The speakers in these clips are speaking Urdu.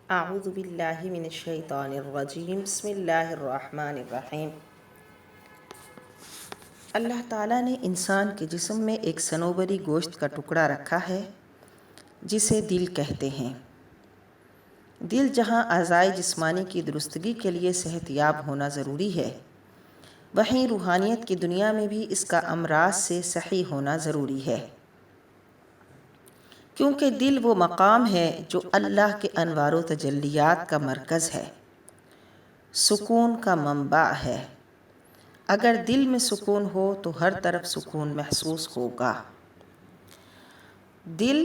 اعوذ باللہ من الشیطان الرجیم بسم اللہ الرحمن الرحیم۔ اللہ تعالیٰ نے انسان کے جسم میں ایک صنوبری گوشت کا ٹکڑا رکھا ہے جسے دل کہتے ہیں۔ دل جہاں اعضائے جسمانی کی درستگی کے لیے صحت یاب ہونا ضروری ہے، وہیں روحانیت کی دنیا میں بھی اس کا امراض سے صحیح ہونا ضروری ہے، کیونکہ دل وہ مقام ہے جو اللہ کے انوار و تجلیات کا مرکز ہے، سکون کا منبع ہے۔ اگر دل میں سکون ہو تو ہر طرف سکون محسوس ہوگا۔ دل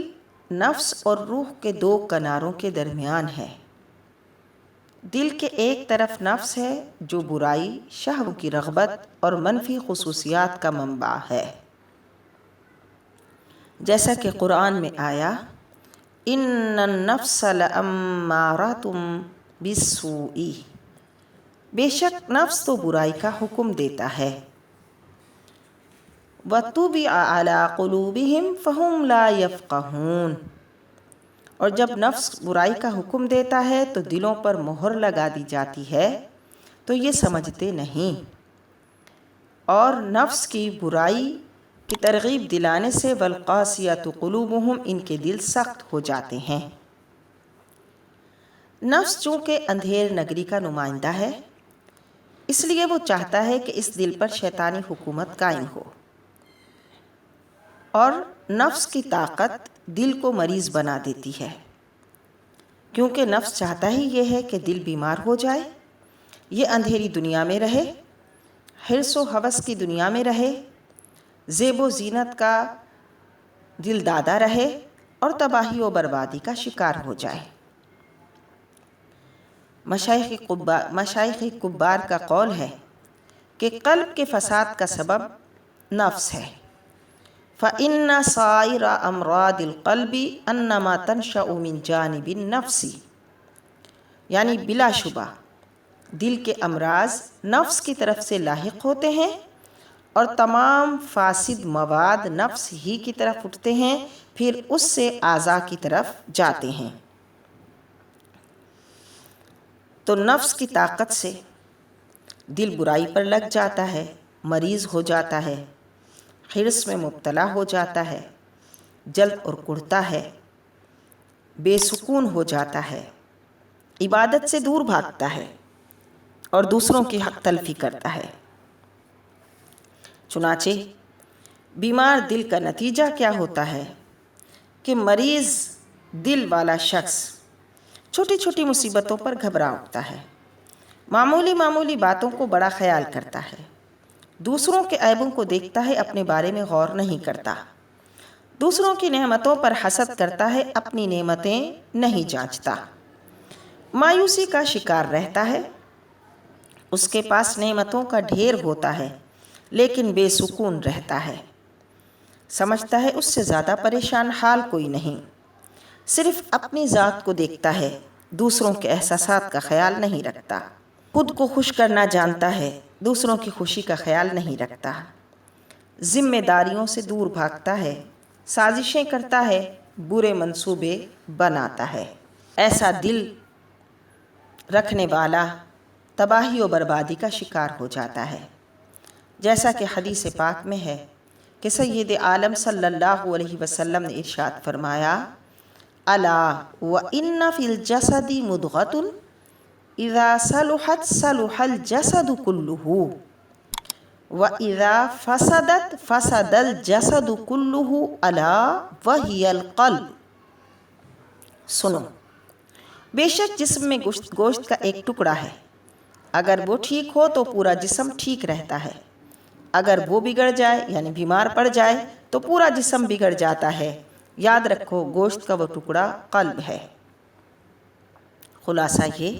نفس اور روح کے دو کناروں کے درمیان ہے۔ دل کے ایک طرف نفس ہے جو برائی، شہو کی رغبت اور منفی خصوصیات کا منبع ہے، جیسا کہ قرآن میں آیا ان النفس لامارۃ بالسوء، بے شک نفس تو برائی کا حکم دیتا ہے۔ وَطُبِعَ عَلَىٰ قُلُوبِهِمْ فَهُمْ لَا يَفْقَهُونَ، اور جب نفس برائی کا حکم دیتا ہے تو دلوں پر مہر لگا دی جاتی ہے تو یہ سمجھتے نہیں، اور نفس کی برائی کی ترغیب دلانے سے وَالْقَاسِيَةُ قُلُوبُهُمْ، ان کے دل سخت ہو جاتے ہیں۔ نفس چونکہ اندھیر نگری کا نمائندہ ہے، اس لیے وہ چاہتا ہے کہ اس دل پر شیطانی حکومت قائم ہو، اور نفس کی طاقت دل کو مریض بنا دیتی ہے، کیونکہ نفس چاہتا ہی یہ ہے کہ دل بیمار ہو جائے، یہ اندھیری دنیا میں رہے، حرص و ہوس کی دنیا میں رہے، زیب و زینت کا دل دادا رہے اور تباہی و بربادی کا شکار ہو جائے۔ مشائخ کبار کا قول ہے کہ قلب کے فساد کا سبب نفس ہے۔ فَإِنَّ صَائِرَ أَمْرَاضِ الْقَلْبِ أَنَّمَا تَنشَأُ مِنْ جَانِبِ النَّفْسِ، یعنی بلا شبہ دل کے امراض نفس کی طرف سے لاحق ہوتے ہیں، اور تمام فاسد مواد نفس ہی کی طرف اٹھتے ہیں، پھر اس سے اعضاء کی طرف جاتے ہیں۔ تو نفس کی طاقت سے دل برائی پر لگ جاتا ہے، مریض ہو جاتا ہے، حرص میں مبتلا ہو جاتا ہے، جلد اور کڑتا ہے، بے سکون ہو جاتا ہے، عبادت سے دور بھاگتا ہے اور دوسروں کی حق تلفی کرتا ہے۔ چنانچہ بیمار دل کا نتیجہ کیا ہوتا ہے کہ مریض دل والا شخص چھوٹی چھوٹی مصیبتوں پر گھبرا اٹھتا ہے، معمولی باتوں کو بڑا خیال کرتا ہے، دوسروں کے عیبوں کو دیکھتا ہے، اپنے بارے میں غور نہیں کرتا، دوسروں کی نعمتوں پر حسد کرتا ہے، اپنی نعمتیں نہیں جانچتا، مایوسی کا شکار رہتا ہے، اس کے پاس نعمتوں کا ڈھیر ہوتا ہے لیکن بے سکون رہتا ہے، سمجھتا ہے اس سے زیادہ پریشان حال کوئی نہیں، صرف اپنی ذات کو دیکھتا ہے، دوسروں کے احساسات کا خیال نہیں رکھتا، خود کو خوش کرنا جانتا ہے، دوسروں کی خوشی کا خیال نہیں رکھتا، ذمہ داریوں سے دور بھاگتا ہے، سازشیں کرتا ہے، برے منصوبے بناتا ہے۔ ایسا دل رکھنے والا تباہی و بربادی کا شکار ہو جاتا ہے، جیسا کہ حدیث پاک میں ہے کہ سید عالم صلی اللہ علیہ وسلم نے ارشاد فرمایا الا وان فی الجسد مضغۃ اذا صلحت صلح الجسد كله واذا فسدت فسد الجسد كله الا وهي القلب۔ سنو، بے شک جسم میں گوشت کا ایک ٹکڑا ہے، اگر وہ ٹھیک ہو تو پورا جسم ٹھیک رہتا ہے، اگر وہ بگڑ جائے یعنی بیمار پڑ جائے تو پورا جسم بگڑ جاتا ہے۔ یاد رکھو گوشت کا وہ ٹکڑا قلب ہے۔ خلاصہ یہ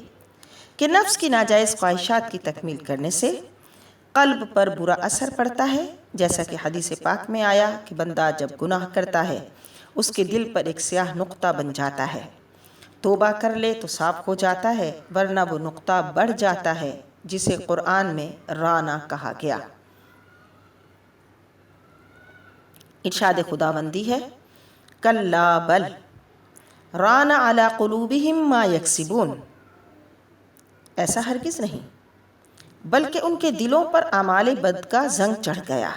کہ نفس کی ناجائز خواہشات کی تکمیل کرنے سے قلب پر برا اثر پڑتا ہے، جیسا کہ حدیث پاک میں آیا کہ بندہ جب گناہ کرتا ہے اس کے دل پر ایک سیاہ نقطہ بن جاتا ہے، توبہ کر لے تو صاف ہو جاتا ہے، ورنہ وہ نقطہ بڑھ جاتا ہے، جسے قرآن میں رانا کہا گیا۔ ارشاد خداوندی ہے کلا بل ران علی قلوبہم ما یکسبون، ایسا ہرگز نہیں، بلکہ ان کے دلوں پر اعمال بد کا زنگ چڑھ گیا۔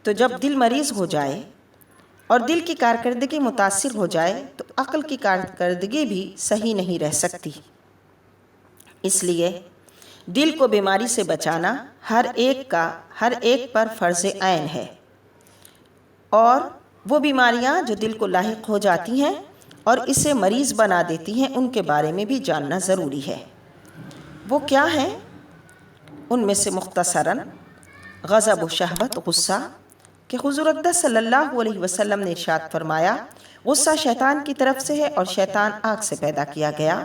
تو جب دل مریض ہو جائے اور دل کی کارکردگی متاثر ہو جائے تو عقل کی کارکردگی بھی صحیح نہیں رہ سکتی۔ اس لیے دل کو بیماری سے بچانا ہر ایک پر فرض عین ہے، اور وہ بیماریاں جو دل کو لاحق ہو جاتی ہیں اور اسے مریض بنا دیتی ہیں ان کے بارے میں بھی جاننا ضروری ہے۔ وہ کیا ہیں؟ ان میں سے مختصراً غضب و شہوت، غصہ، کہ حضور اقدس صلی اللہ علیہ وسلم نے ارشاد فرمایا غصہ شیطان کی طرف سے ہے اور شیطان آگ سے پیدا کیا گیا۔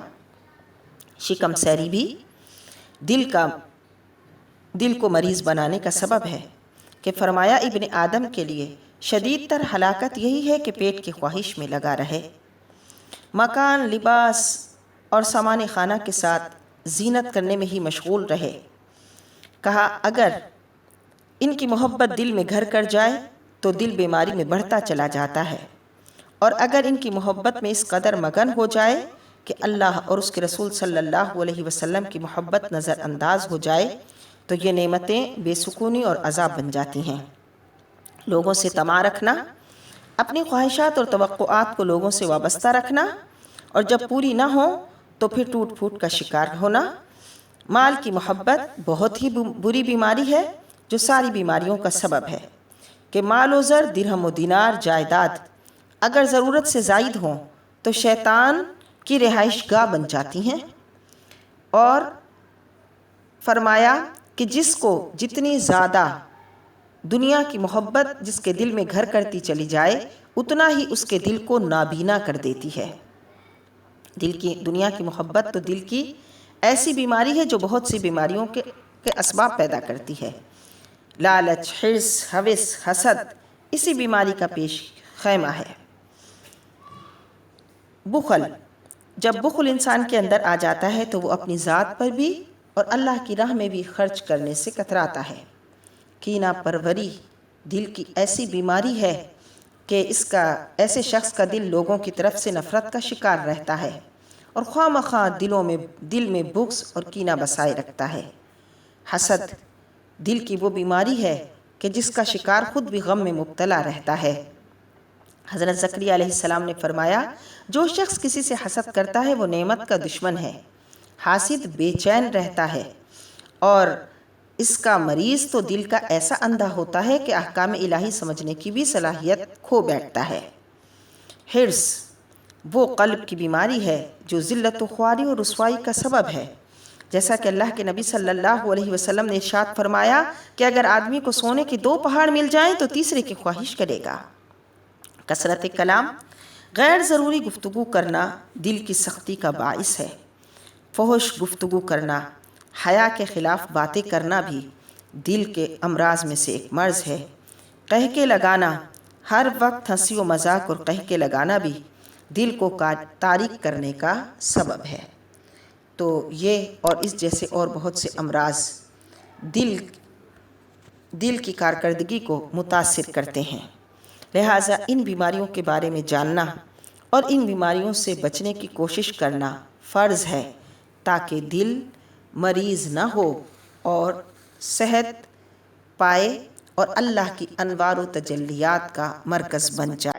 شکم سیری بھی دل کو مریض بنانے کا سبب ہے، کہ فرمایا ابن آدم کے لیے شدید تر ہلاکت یہی ہے کہ پیٹ کی خواہش میں لگا رہے، مکان، لباس اور سامان خانہ کے ساتھ زینت کرنے میں ہی مشغول رہے۔ کہا اگر ان کی محبت دل میں گھر کر جائے تو دل بیماری میں بڑھتا چلا جاتا ہے، اور اگر ان کی محبت میں اس قدر مگن ہو جائے کہ اللہ اور اس کے رسول صلی اللہ علیہ وسلم کی محبت نظر انداز ہو جائے تو یہ نعمتیں بے سکونی اور عذاب بن جاتی ہیں۔ لوگوں سے طمع رکھنا، اپنی خواہشات اور توقعات کو لوگوں سے وابستہ رکھنا، اور جب پوری نہ ہو تو پھر ٹوٹ پھوٹ کا شکار ہونا۔ مال کی محبت بہت ہی بری بیماری ہے جو ساری بیماریوں کا سبب ہے، کہ مال و زر، درہم و دینار، جائیداد اگر ضرورت سے زائد ہوں تو شیطان کی رہائش گاہ بن جاتی ہیں۔ اور فرمایا کہ جس کو جتنی زیادہ دنیا کی محبت جس کے دل میں گھر کرتی چلی جائے اتنا ہی اس کے دل کو نابینا کر دیتی ہے۔ دنیا کی محبت تو دل کی ایسی بیماری ہے جو بہت سی بیماریوں کے اسباب پیدا کرتی ہے۔ لالچ، حرص، ہوس، حسد اسی بیماری کا پیش خیمہ ہے۔ بخل، جب بخل انسان کے اندر آ جاتا ہے تو وہ اپنی ذات پر بھی اور اللہ کی راہ میں بھی خرچ کرنے سے کتراتا ہے۔ کینہ پروری دل کی ایسی بیماری ہے کہ ایسے شخص کا دل لوگوں کی طرف سے نفرت کا شکار رہتا ہے اور خواہ مخواہ دل میں بغض اور کینہ بسائے رکھتا ہے۔ حسد دل کی وہ بیماری ہے کہ جس کا شکار خود بھی غم میں مبتلا رہتا ہے۔ حضرت زکریا علیہ السلام نے فرمایا جو شخص کسی سے حسد کرتا ہے وہ نعمت کا دشمن ہے۔ حاسد بے چین رہتا ہے اور اس کا مریض تو دل کا ایسا اندھا ہوتا ہے کہ احکام الہی سمجھنے کی بھی صلاحیت کھو بیٹھتا ہے۔ حرص وہ قلب کی بیماری ہے جو ذلت و خواری اور رسوائی کا سبب ہے، جیسا کہ اللہ کے نبی صلی اللہ علیہ وسلم نے ارشاد فرمایا کہ اگر آدمی کو سونے کے 2 پہاڑ مل جائیں تو تیسرے کی خواہش کرے گا۔ کثرت کلام، غیر ضروری گفتگو کرنا دل کی سختی کا باعث ہے۔ فحش گفتگو کرنا، حیا کے خلاف باتیں کرنا بھی دل کے امراض میں سے ایک مرض ہے۔ قہقے لگانا، ہر وقت ہنسی و مذاق اور قہقے لگانا بھی دل کو تاریک کرنے کا سبب ہے۔ تو یہ اور اس جیسے اور بہت سے امراض دل کی کارکردگی کو متاثر کرتے ہیں، لہٰذا ان بیماریوں کے بارے میں جاننا اور ان بیماریوں سے بچنے کی کوشش کرنا فرض ہے تاکہ دل مریض نہ ہو اور صحت پائے اور اللہ کی انوار و تجلیات کا مرکز بن جائے۔